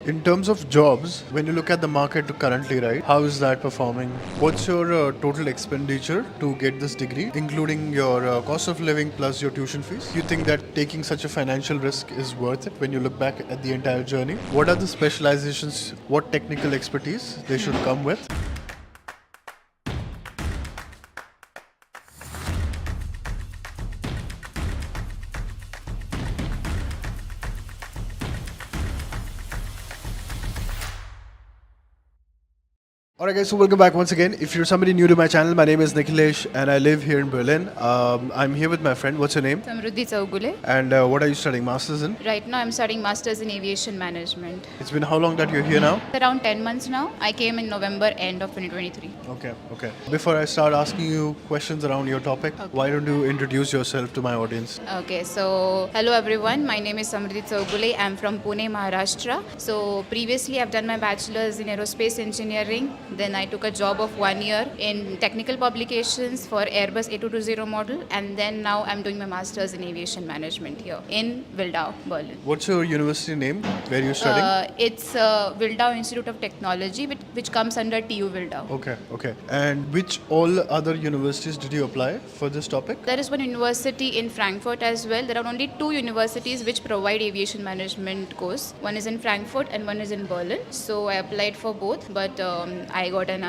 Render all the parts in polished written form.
In terms of jobs, when you look at the market currently, right, how is that performing? What's your total expenditure to get this degree, including your cost of living plus your tuition fees? You think that taking such a financial risk is worth it when you look back at the entire journey? What are the specializations, what technical expertise they should come with? Alright guys, so welcome back once again. If you're somebody new to my channel, my name is Nikhilesh and I live here in Berlin. I'm here with my friend. What's your name? Samruddhi Chaugule. And what are you studying? Masters in? Right now I'm studying Masters in Aviation Management. It's been how long that you're here now? Around 10 months now. I came in November end of 2023. Okay. Before I start asking you questions around your topic, why don't you introduce yourself to my audience? Okay, so hello everyone. My name is Samruddhi Chaugule. I'm from Pune, Maharashtra. So previously I've done my bachelor's in aerospace engineering. Then I took a job of 1 year in technical publications for Airbus A220 model. And then now I'm doing my master's in aviation management here in Wildau, Berlin. What's your university name? Where you're studying? It's Wildau Institute of Technology, which comes under TU Wildau. Okay. And which all other universities did you apply for this topic? There is one university in Frankfurt as well. There are only two universities which provide aviation management course. One is in Frankfurt and one is in Berlin. So I applied for both, but I got an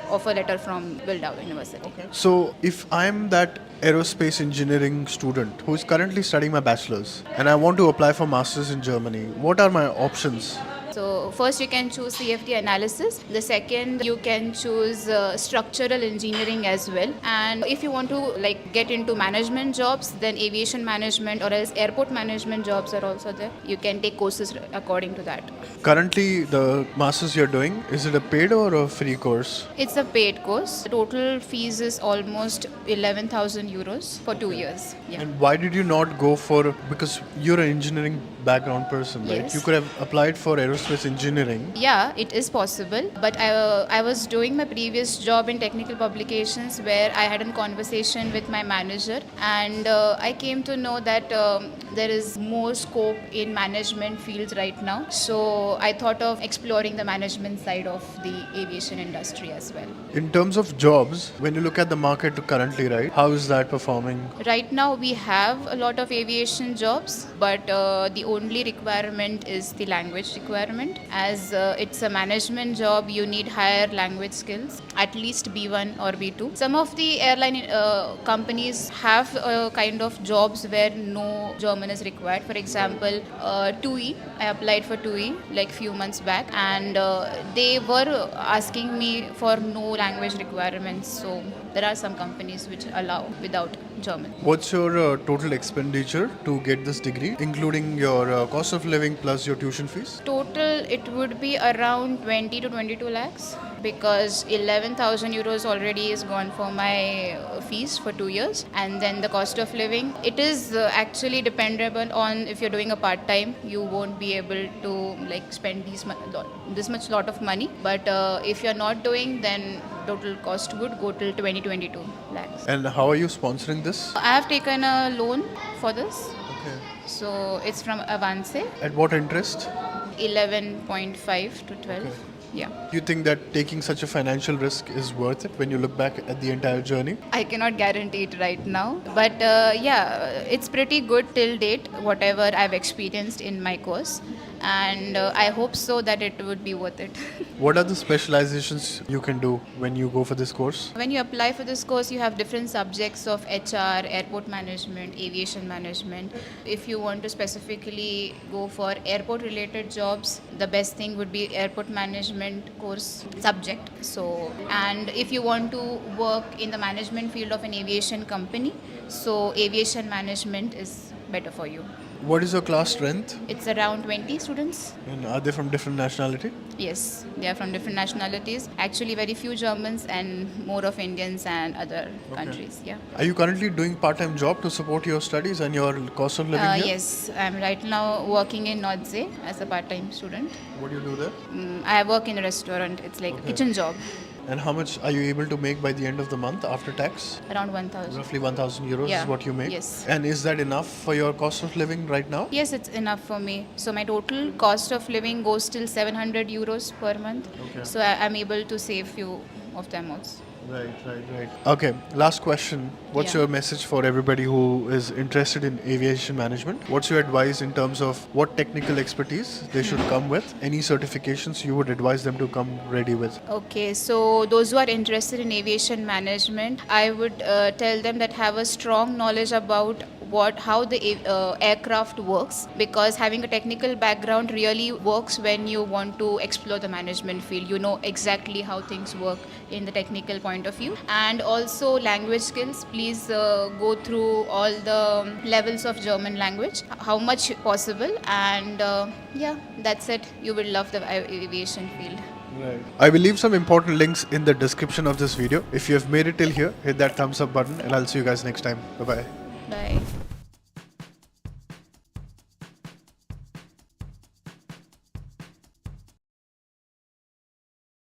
offer letter from Wildau University. So if I'm that aerospace engineering student who is currently studying my bachelor's and I want to apply for masters in Germany, what are my options? So first you can choose CFD analysis. The second you can choose structural engineering as well. And if you want to get into management jobs, then aviation management or else airport management jobs are also there. You can take courses according to that. Currently, the masters you're doing, is it a paid or a free course? It's a paid course. The total fees is almost 11,000 euros for 2 years. Yeah. And why did you not go for, because you're an engineering background person, right? Yes. You could have applied for aerospace engineering. Yeah, it is possible. But I was doing my previous job in technical publications where I had a conversation with my manager and I came to know that there is more scope in management fields right now. So I thought of exploring the management side of the aviation industry as well. In terms of jobs, when you look at the market currently, right, how is that performing? Right now we have a lot of aviation jobs, but the only requirement is the language requirement. As it's a management job, you need higher language skills, at least B1 or B2. Some of the airline companies have kind of jobs where no German is required. For example, TUI, I applied for TUI like few months back and they were asking me for no language requirements. So there are some companies which allow without German. What's your total expenditure to get this degree, including your cost of living plus your tuition fees? Total, it would be around 20 to 22 lakhs because 11,000 euros already is gone for my fees for 2 years. And then the cost of living, it is actually dependable on if you're doing a part-time, you won't be able to spend this much lot of money. But if you're not doing, then total cost would go till 20-22 lakhs. And how are you sponsoring this? I have taken a loan for this. Okay. So it's from Avance, At what interest? 11.5 to 12. Okay. Yeah. Do you think that taking such a financial risk is worth it when you look back at the entire journey? I cannot guarantee it right now. But yeah, it's pretty good till date, whatever I've experienced in my course. And I hope so that it would be worth it. What are the specializations you can do when you go for this course? When you apply for this course, you have different subjects of HR, airport management, aviation management. If you want to specifically go for airport related jobs, the best thing would be airport management course subject. So, and if you want to work in the management field of an aviation company, so aviation management is better for you. What is your class strength? It's around 20 students. And are they from different nationality? Yes, they are from different nationalities. Actually, very few Germans and more of Indians and other countries. Yeah. Are you currently doing part-time job to support your studies and your cost of living here? Yes, I'm right now working in Nordsee as a part-time student. What do you do there? I work in a restaurant. It's like a kitchen job. And how much are you able to make by the end of the month after tax? Around 1,000. Roughly 1,000 euros Yeah. is what you make. Yes. And is that enough for your cost of living right now? Yes, it's enough for me. So my total cost of living goes till 700 euros per month. Okay. So I'm able to save few of them also. Right. Okay, last question. What's Yeah. your message for everybody who is interested in aviation management? What's your advice in terms of what technical expertise they should come with? Any certifications you would advise them to come ready with? Okay, so those who are interested in aviation management, I would tell them that have a strong knowledge about how the aircraft works, because having a technical background really works when you want to explore the management field. You know exactly how things work in the technical point of view. And also language skills. Please go through all the levels of German language, how much possible, and yeah, that's it. You will love the aviation field. Right. I will leave some important links in the description of this video. If you have made it till here, hit that thumbs up button and I'll see you guys next time. Bye-bye. Bye.